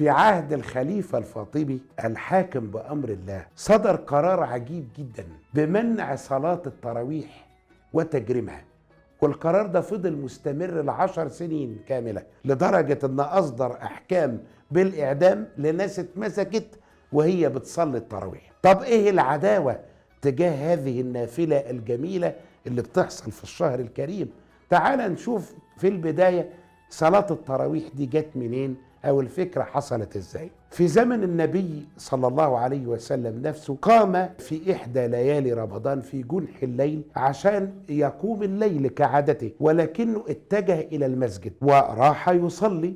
في عهد الخليفة الفاطمي الحاكم بأمر الله صدر قرار عجيب جدا بمنع صلاة التراويح وتجريمها، والقرار ده فضل مستمر ل10 سنين كاملة، لدرجة ان اصدر احكام بالاعدام لناس اتمسكت وهي بتصلي التراويح. طب ايه العداوة تجاه هذه النافلة الجميلة اللي بتحصل في الشهر الكريم؟ تعال نشوف في البداية صلاة التراويح دي جت منين او الفكرة حصلت ازاي. في زمن النبي صلى الله عليه وسلم نفسه قام في إحدى ليالي رمضان في جنح الليل عشان يقوم الليل كعادته، ولكنه اتجه إلى المسجد وراح يصلي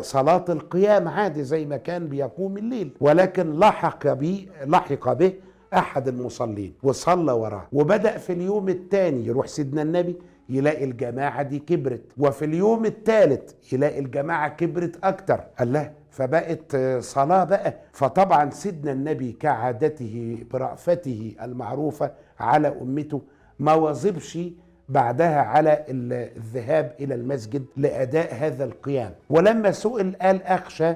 صلاة القيام عادي زي ما كان بيقوم الليل، ولكن لحق به أحد المصلين وصلى وراه، وبدأ في اليوم الثاني يروح سيدنا النبي يلاقي الجماعة دي كبرت، وفي اليوم الثالث يلاقي الجماعة كبرت أكتر. الله، فبقت صلاة بقى. فطبعا سيدنا النبي كعادته برأفته المعروفة على أمته ما واظبش بعدها على الذهاب إلى المسجد لأداء هذا القيام، ولما سئل قال أخشى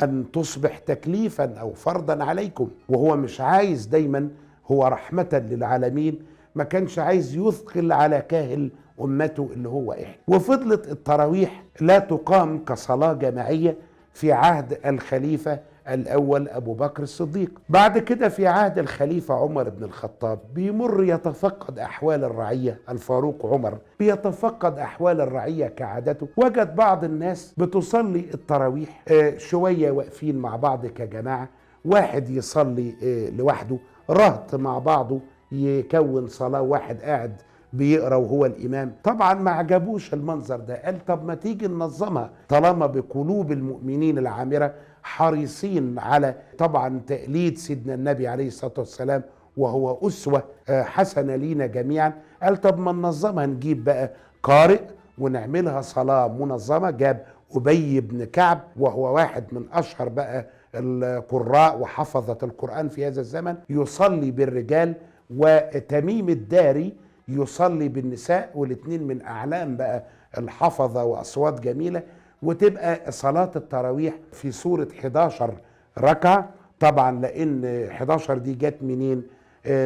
أن تصبح تكليفا أو فرضا عليكم، وهو مش عايز، دايما هو رحمة للعالمين ما كانش عايز يثقل على كاهل أمته اللي هو إحنا. وفضلت التراويح لا تقام كصلاة جماعية في عهد الخليفة الأول أبو بكر الصديق. بعد كده في عهد الخليفة عمر بن الخطاب بيمر يتفقد أحوال الرعية، الفاروق عمر بيتفقد أحوال الرعية كعادته، وجد بعض الناس بتصلي التراويح شوية واقفين مع بعض كجماعة، واحد يصلي لوحده، رهط مع بعضه يكون صلاة، واحد قاعد بيقرأ وهو الإمام. طبعا ما عجبوش المنظر ده، قال طب ما تيجي ننظمها طالما بقلوب المؤمنين العامرة حريصين على طبعا تقليد سيدنا النبي عليه الصلاة والسلام وهو أسوة حسنة لينا جميعا. قال طب ما ننظمها، نجيب بقى قارئ ونعملها صلاة منظمة. جاب أبي بن كعب وهو واحد من أشهر بقى القراء وحفظة القرآن في هذا الزمن يصلي بالرجال، وتميم الداري يصلي بالنساء، والاثنين من أعلام بقى الحفظة وأصوات جميلة، وتبقى صلاة التراويح في سورة 11 ركعة. طبعا لأن 11 دي جت منين؟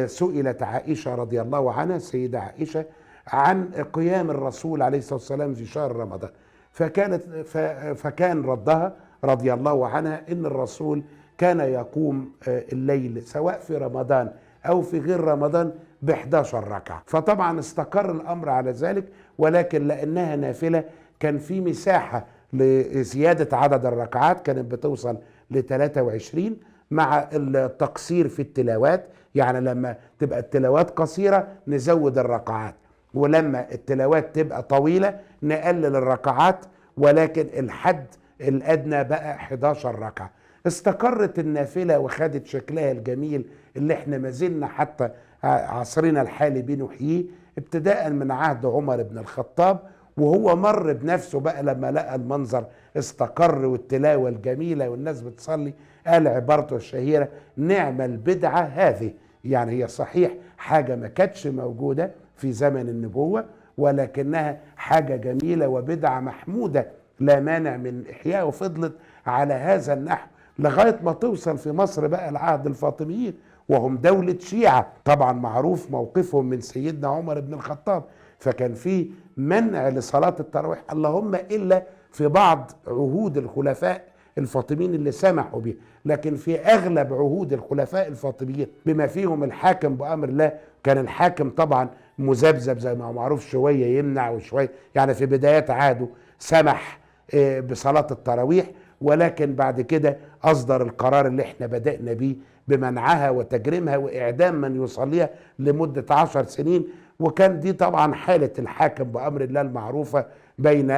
سئلت عائشة رضي الله عنها، السيدة عائشة، عن قيام الرسول عليه الصلاة والسلام في شهر رمضان، فكان ردها رضي الله عنها إن الرسول كان يقوم الليل سواء في رمضان أو في غير رمضان ب11 ركعة. فطبعا استقر الأمر على ذلك، ولكن لأنها نافلة كان في مساحة لزيادة عدد الركعات، كانت بتوصل ل23 مع التقصير في التلاوات، يعني لما تبقى التلاوات قصيرة نزود الركعات، ولما التلاوات تبقى طويلة نقلل الركعات، ولكن الحد الأدنى بقى 11 ركعة. استقرت النافلة وخدت شكلها الجميل اللي احنا ما زلنا حتى عصرنا الحالي بنحييه، ابتداء من عهد عمر بن الخطاب، وهو مر بنفسه بقى لما لقى المنظر استقر والتلاوة الجميلة والناس بتصلي، قال عبارته الشهيرة: نعم البدعة هذه. يعني هي صحيح حاجة ما كانتش موجودة في زمن النبوة، ولكنها حاجة جميلة وبدعة محمودة لا مانع من إحياء، وفضلت على هذا النحو لغاية ما توصل في مصر بقى العهد الفاطميين، وهم دولة شيعة. طبعا معروف موقفهم من سيدنا عمر بن الخطاب، فكان في منع لصلاة التراويح، اللهم إلا في بعض عهود الخلفاء الفاطميين اللي سمحوا بها، لكن في أغلب عهود الخلفاء الفاطميين بما فيهم الحاكم بأمر الله، كان الحاكم طبعا مذبذب زي ما معروف، شوية يمنع وشوية، يعني في بدايات عهده سمح بصلاة التراويح، ولكن بعد كده أصدر القرار اللي احنا بدأنا بيه بمنعها وتجريمها وإعدام من يصليها لمدة 10 سنين. وكان دي طبعا حالة الحاكم بأمر الله المعروفة بين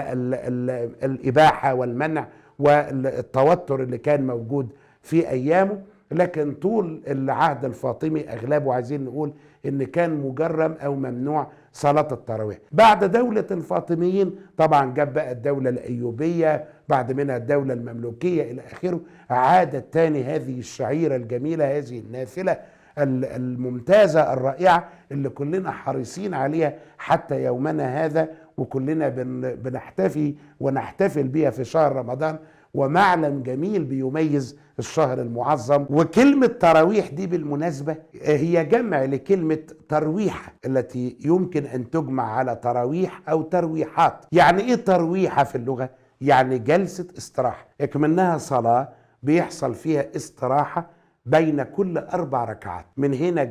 الإباحة والمنع والتوتر اللي كان موجود في أيامه. لكن طول العهد الفاطمي أغلبه عايزين نقول إن كان مجرم أو ممنوع صلاة التراويح. بعد دولة الفاطميين طبعا جاب بقى الدولة الأيوبية، بعد منها الدولة المملوكية إلى آخره، عادت تاني هذه الشعيرة الجميلة، هذه النافلة الممتازة الرائعة اللي كلنا حريصين عليها حتى يومنا هذا، وكلنا بنحتفي ونحتفل بها في شهر رمضان. ومعلم جميل بيميز الشهر المعظم. وكلمة تراويح دي بالمناسبة هي جمع لكلمة ترويحة التي يمكن أن تجمع على تراويح أو ترويحات. يعني إيه ترويحة في اللغة؟ يعني جلسة استراحة، اكمنها صلاة بيحصل فيها استراحة بين كل 4 ركعات. من هنا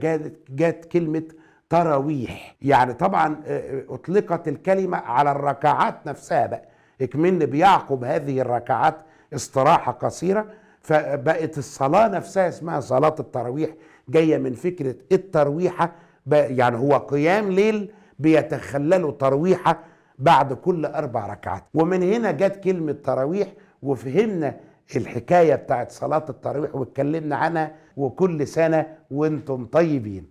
جات كلمة تراويح. يعني طبعا أطلقت الكلمة على الركعات نفسها بقى، اكمن بيعقب هذه الركعات استراحة قصيرة، فبقت الصلاة نفسها اسمها صلاة التراويح، جاية من فكرة الترويحة. يعني هو قيام ليل بيتخلله ترويحة بعد كل 4 ركعات. ومن هنا جت كلمة تراويح، وفهمنا الحكاية بتاعت صلاة التراويح واتكلمنا عنها. وكل سنة وانتم طيبين.